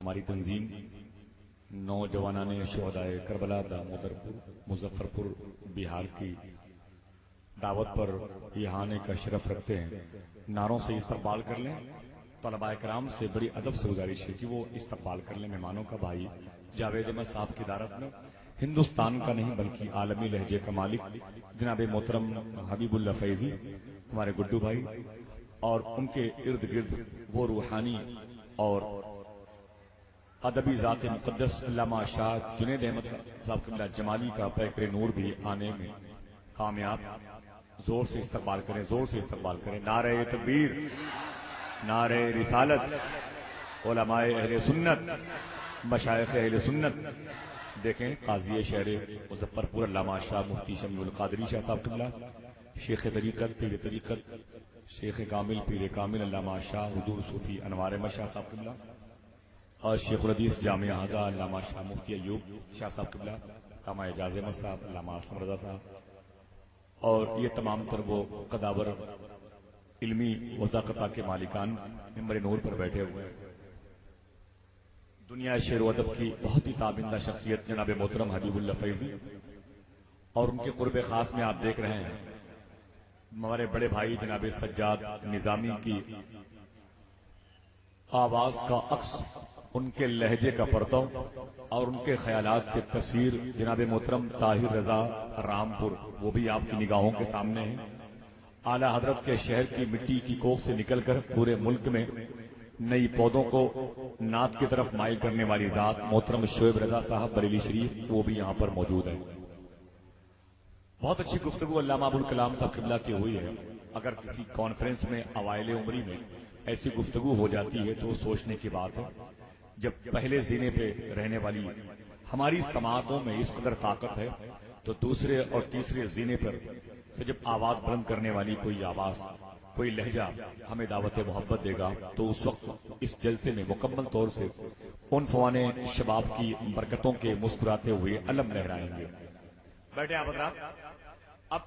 ہماری تنظیم نوجوانان شہدائے کربلا دامودر مظفرپور بہار کی دعوت پر یہاں آنے کا شرف رکھتے ہیں، نعروں سے استقبال کر لیں۔ طلباء کرام سے بڑی ادب سے گزارش ہے کہ وہ استقبال کر لیں مہمانوں کا۔ بھائی جاوید احمد صاحب کی دعوت میں ہندوستان کا نہیں بلکہ عالمی لہجے کا مالک جناب محترم حبیب اللہ فیضی ہمارے گڈو بھائی اور ان کے ارد گرد وہ روحانی اور ادبی ذات مقدس علامہ شاہ جنید احمد صاحب قبلہ جمالی کا پیکر نور بھی آنے میں کامیاب۔ زور سے استقبال کریں، زور سے استقبال کریں۔ نعرہ تکبیر، نعرہ رسالت، علماء اہل سنت، مشائخ اہل سنت۔ دیکھیں قاضی شہر مظفرپور علامہ شاہ مفتی شمیع القادری شاہ صاحب قبلہ، شیخ طریقت پیر طریقت شیخ کامل پیر کامل علامہ شاہ حضور صوفی انوار احمد شاہ صاحب قبلہ، اور شیخ الحدیث جامعہ حضا علامہ شاہ مفتی ایوب شاہ صاحب قبلہ، علامہ اعجاز احمد صاحب، علامہ اسلم رضا صاحب، اور یہ تمام تر وہ قداور علمی وزاقتہ کے مالکان ممبر نور پر بیٹھے ہوئے ہیں۔ دنیا شعر و ادب کی بہت ہی تابندہ شخصیت جناب محترم حبیب اللہ فیضی، اور ان کے قرب خاص میں آپ دیکھ رہے ہیں ہمارے بڑے بھائی جناب سجاد نظامی کی آواز کا عکس، ان کے لہجے کا پرتو اور ان کے خیالات کی تصویر جناب محترم طاہر رضا رامپور، وہ بھی آپ کی نگاہوں کے سامنے ہیں۔ اعلی حضرت کے شہر کی مٹی کی کوکھ سے نکل کر پورے ملک میں نئی پودوں کو نعت کی طرف مائل کرنے والی ذات محترم شعیب رضا صاحب بریلی شریف، وہ بھی یہاں پر موجود ہے۔ بہت اچھی گفتگو علامہ ابوالکلام صاحب قبلہ کی ہوئی ہے۔ اگر کسی کانفرنس میں اوائل عمری میں ایسی گفتگو ہو جاتی ہے تو سوچنے کی بات ہے، جب پہلے زینے پہ رہنے والی ہماری سماعتوں میں اس قدر طاقت ہے تو دوسرے اور تیسرے زینے پر سے جب آواز بلند کرنے والی کوئی آواز، کوئی لہجہ ہمیں دعوت محبت دے گا تو اس وقت اس جلسے میں مکمل طور سے عنفوان شباب کی برکتوں کے مسکراتے ہوئے علم لہرائیں گے۔ بیٹھے آپ حضرات، اب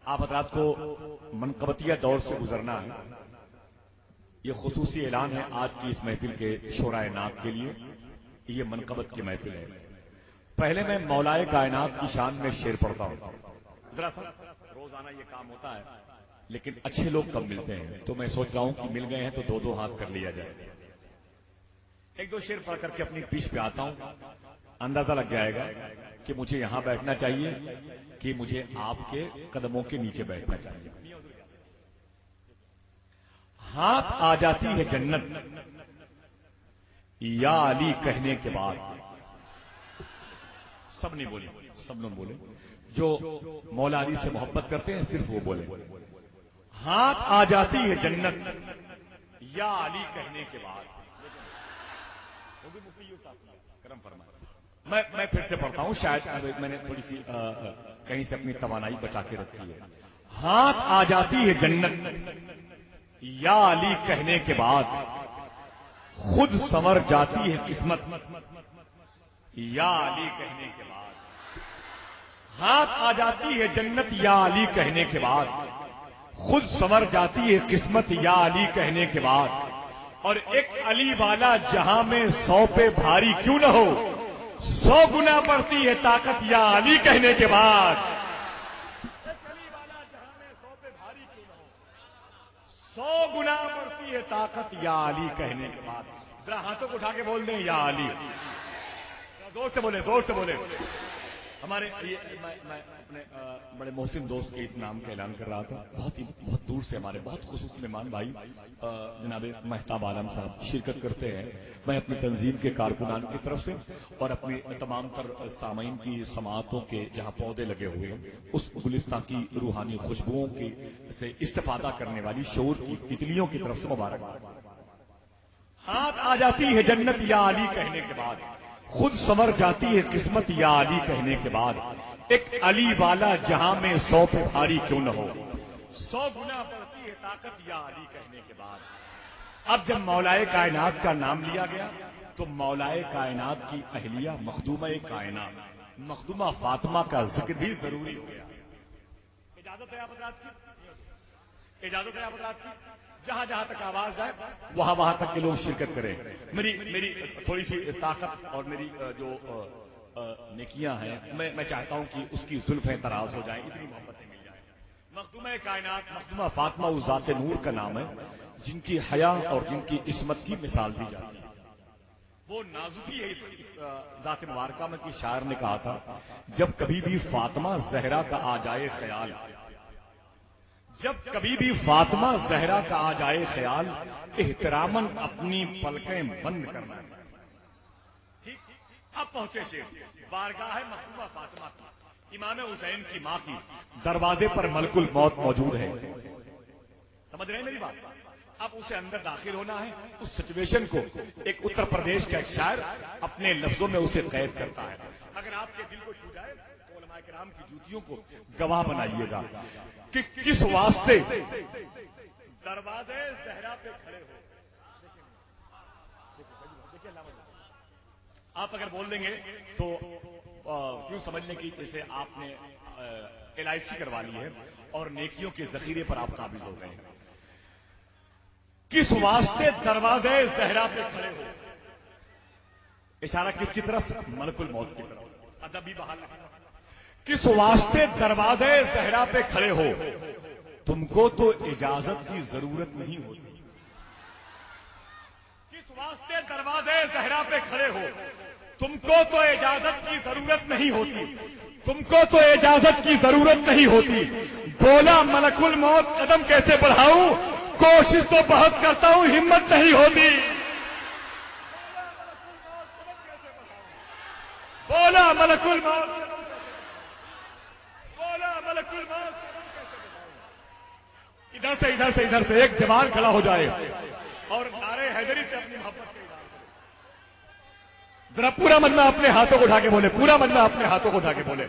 آپ حضرات کو منقبتیہ دور سے گزرنا ہے۔ یہ خصوصی اعلان ہے آج کی اس محفل کے شورائے نعت کے لیے، یہ منقبت کی محفل ہے۔ پہلے میں مولائے کائنات کی شان میں شعر پڑھتا ہوں۔ دراصل روزانہ یہ کام ہوتا ہے لیکن اچھے لوگ کم ملتے ہیں، تو میں سوچ رہا ہوں کہ مل گئے ہیں تو دو دو ہاتھ کر لیا جائے۔ ایک دو شعر پڑھ کر کے اپنی پیش پہ آتا ہوں، اندازہ لگ جائے گا کہ مجھے یہاں بیٹھنا چاہیے کہ مجھے آپ کے قدموں کے نیچے بیٹھنا چاہیے۔ ہاتھ آ جاتی ہے جنت یا علی کہنے کے بعد، سب نہیں بولے، سب لوگ بولے، جو مولا علی سے محبت کرتے ہیں صرف وہ بولے۔ ہاتھ آ جاتی ہے جنت یا علی کہنے کے بعد۔ کرم فرمائے، میں پھر سے پڑھتا ہوں، شاید میں نے تھوڑی سی کہیں سے اپنی توانائی بچا کے رکھی ہے۔ ہاتھ آ جاتی ہے جنت یا علی کہنے کے بعد، خود سنور جاتی ہے قسمت یا علی کہنے کے بعد۔ ہاتھ آ جاتی ہے جنت یا علی کہنے کے بعد، خود سنور جاتی ہے قسمت یا علی کہنے کے بعد، اور ایک علی والا جہاں میں 100 پہ بھاری کیوں نہ ہو، 100 گنا بڑھتی ہے طاقت یا علی کہنے کے بعد۔ 100 گنا بڑھتی ہے طاقت یا علی کہنے کے بعد۔ ذرا ہاتھوں کو اٹھا کے بول دیں یا علی، زور سے بولے، زور سے بولے۔ ہمارے میں اپنے بڑے محسن دوست کے اس نام کا اعلان کر رہا تھا، بہت دور سے ہمارے بہت خصوصی مہمان بھائی جناب مہتاب عالم صاحب شرکت کرتے ہیں۔ میں اپنی تنظیم کے کارکنان کی طرف سے اور اپنے تمام تر سامعین کی سماعتوں کے جہاں پودے لگے ہوئے ہیں اس گلستان کی روحانی خوشبوؤں کی سے استفادہ کرنے والی شعور کی تتلیوں کی طرف سے مبارک۔ ہاتھ آ جاتی ہے جنت یا علی کہنے کے بعد، خود سنور جاتی ہے قسمت یا علی کہنے کے بعد، ایک علی والا جہاں میں 100 پہ بھاری کیوں نہ ہو، 100 گنا بڑھتی ہے طاقت یا علی کہنے کے بعد۔ اب جب مولائے کائنات کا نام لیا گیا تو مولائے کائنات کی اہلیہ مخدومہ کائنات مخدومہ فاطمہ کا ذکر بھی ضروری ہو گیا۔ اجازت ہے آپ حضرات کی؟ اجازت ہے آپ حضرات کی؟ جہاں جہاں تک آواز آئے وہاں وہاں تک کے لوگ شرکت کریں. میری تھوڑی سی طاقت اور میری جو نیکیاں ہیں میں چاہتا ہوں کہ اس کی زلفیں دراز ہو جائیں, اتنی محبتیں مل جائیں. مخدومہ کائنات مخدومہ فاطمہ اس ذات نور کا نام ہے جن کی حیا اور جن کی عصمت کی مثال دی جاتی ہے. وہ نازکی ہے اس ذات مبارکہ میں کہ شاعر نے کہا تھا جب کبھی بھی فاطمہ زہرا کا آ جائے خیال, جب کبھی بھی فاطمہ زہرا کا آ جائے خیال, احتراماً اپنی پلکیں بند کرنا. ٹھیک, اب پہنچے شیخ بارگاہ ہے مخدومہ فاطمہ کی, امام حسین کی ماں کی, دروازے پر ملک الموت موجود ہے. سمجھ رہے ہیں میری بات؟ اب اسے اندر داخل ہونا ہے. اس سچویشن کو ایک اتر پردیش کا ایک شاعر اپنے لفظوں میں اسے قید کرتا ہے. اگر آپ کے دل کو چھو جائے تو علماء کرام کی جوتیوں کو گواہ بنائیے گا کہ کس واسطے دروازے زہرا پہ کھڑے ہو. آپ اگر بول دیں گے تو یوں سمجھ لیں کہ جیسے آپ نے LIC کروا لی ہے اور نیکیوں کے ذخیرے پر آپ قابض ہو گئے ہیں. کس واسطے دروازے زہرا پہ کھڑے ہو, اشارہ کس کی طرف؟ ملک الموت کی طرف. ادبی بحال کس واسطے دروازے زہرا پہ کھڑے ہو, تم کو تو اجازت کی ضرورت نہیں ہوتی. کس واسطے دروازے زہرا پہ کھڑے ہو, تم کو تو اجازت کی ضرورت نہیں ہوتی. تم کو تو اجازت کی ضرورت نہیں ہوتی. بولا ملک الموت قدم کیسے بڑھاؤں, کوشش تو بہت کرتا ہوں ہمت نہیں ہوتی. بولا ملک الموت, بولا ملک الموت. ادھر سے ایک جوان کھڑا ہو جائے اور نعرے حیدری سے اپنی محبت کا اظہار کرے. ذرا پورا مجمع اپنے ہاتھوں کو اٹھا کے بولے, پورا مجمع اپنے ہاتھوں کو اٹھا کے بولے.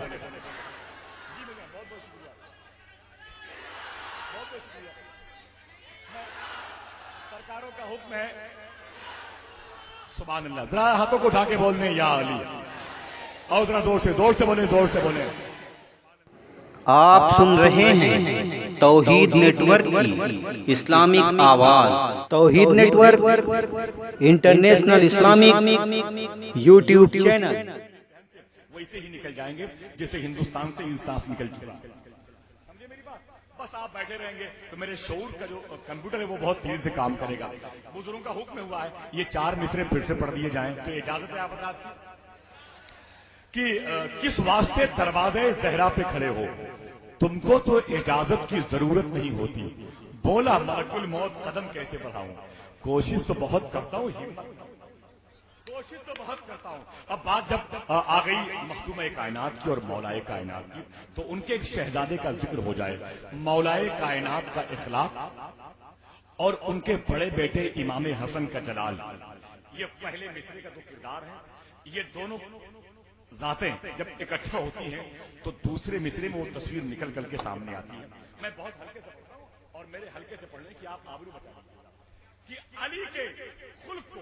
سرکاروں کا حکم ہے, سبحان اللہ. ذرا ہاتھوں کو اٹھا کے بولنے یا علی, اور ذرا زور سے بولے, زور سے بولے. آپ سن رہے ہیں توحید نیٹ ورک کی اسلامک آواز. Tauheed network international Islamic YouTube channel. ویسے ہی نکل جائیں گے جیسے ہندوستان سے انصاف نکل چکا. سمجھے میری بات؟ بس آپ بیٹھے رہیں گے تو میرے شعور کا جو کمپیوٹر ہے وہ بہت تیز سے کام کرے گا. بزرگوں کا حکم ہوا ہے یہ 4 مصرے پھر سے پڑھ دیے جائیں تو اجازت ہے آپ حضرات کی کہ کس واسطے دروازے زہرا پہ کھڑے ہو, تم کو تو اجازت کی ضرورت نہیں ہوتی. بولا ملک الموت قدم کیسے بڑھاؤں, کوشش تو بہت کرتا ہوں کوشش تو بہت کرتا ہوں. اب بات جب آ گئی مخدومہ کائنات کی اور مولائے کائنات کی تو ان کے ایک شہزادے کا ذکر ہو جائے. مولائے کائنات کا اخلاق اور ان کے بڑے بیٹے امام حسن کا جلال, یہ پہلے مصرے کا جو کردار ہے, یہ دونوں ذاتیں جب اکٹھا ہوتی ہیں تو دوسرے مصرے میں وہ تصویر نکل کر کے سامنے آتی ہے. میں بہت ہلکے سے پڑھتا ہوں اور میرے ہلکے سے پڑھنے کی آپ آبرو بچا کہ علی کے خلق کو,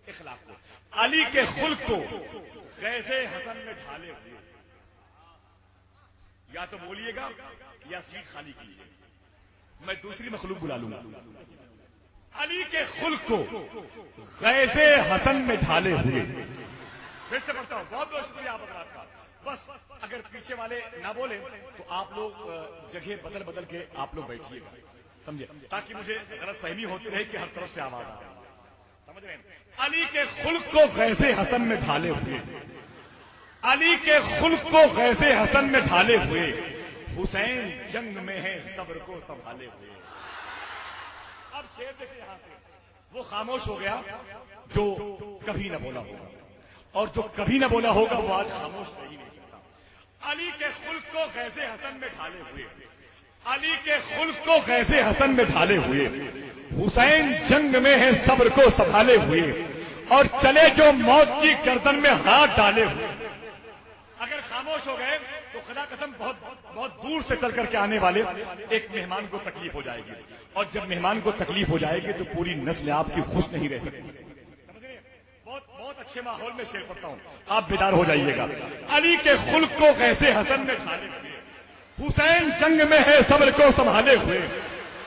اخلاق کو, علی کے خلق کو غیظ حسن میں ڈھالے ہوئے. یا تو بولیے گا یا سیٹ خالی کیجیے, میں دوسری مخلوق بلا لوں گا. علی کے خلق کو غیظ حسن میں ڈھالے ہوئے. پھر سے پڑھتا ہوں, بہت بہت شکریہ آپ حضرات کا. بس اگر پیچھے والے نہ بولے تو آپ لوگ جگہ بدل بدل کے آپ لوگ بیٹھیے گا, سمجھے, تاکہ مجھے غلط فہمی ہوتی رہے کہ ہر طرف سے آواز آ رہی ہے. سمجھ رہے ہیں؟ علی کے خلق کو غیظ حسن میں ڈھالے ہوئے, علی کے خلق کو غیظ حسن میں ڈھالے ہوئے, حسین جنگ میں ہے صبر کو سنبھالے ہوئے. اب شعر دیکھیں یہاں سے, وہ خاموش ہو گیا جو کبھی نہ بولا ہوگا, اور جو کبھی نہ بولا ہوگا وہ آج خاموش رہ ہی نہیں سکتا. علی کے خلق کو غیظ حسن میں ڈھالے ہوئے, علی کے خلق کو غیظ حسن میں ڈھالے ہوئے, حسین جنگ میں ہے صبر کو سنبھالے ہوئے, اور چلے جو موت کی گردن میں ہاتھ ڈالے ہوئے. اگر خاموش ہو گئے تو خدا قسم بہت دور سے چل کر کے آنے والے ایک مہمان کو تکلیف ہو جائے گی, اور جب مہمان کو تکلیف ہو جائے گی تو پوری نسل آپ کی خوش نہیں رہ سکتی. بہت اچھے ماحول میں شعر پڑھتا ہوں, آپ بیدار ہو جائیے گا. علی کے خلق کو غیظ حسن میں ڈھالے ہوئے, حسین جنگ میں ہے صبر کو سنبھالے ہوئے,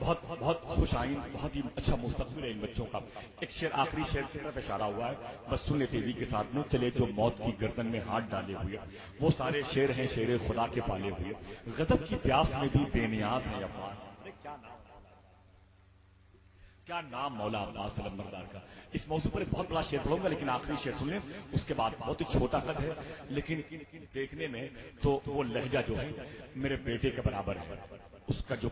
بہت بہت خوش آئین، بہت ہی اچھا مستقبل ہے ان بچوں کا. ایک شعر، آخری شعر کی طرف اشارہ ہوا ہے، بس سننے تیزی کے ساتھ میں. چلے جو موت کی گردن میں ہاتھ ڈالے ہوئے، وہ سارے شعر ہیں شعر خدا کے پالے ہوئے. غضب کی پیاس میں بھی بے نیاز ہے عباس. کیا نام مولا عباس علمبردار کا. اس موضوع پر ایک بہت بڑا شعر پڑھوں گا، لیکن آخری شعر سن لیں. اس کے بعد بہت ہی چھوٹا قد ہے، لیکن دیکھنے میں تو وہ لہجہ جو ہے میرے بیٹے کے برابر ہے. اس کا جو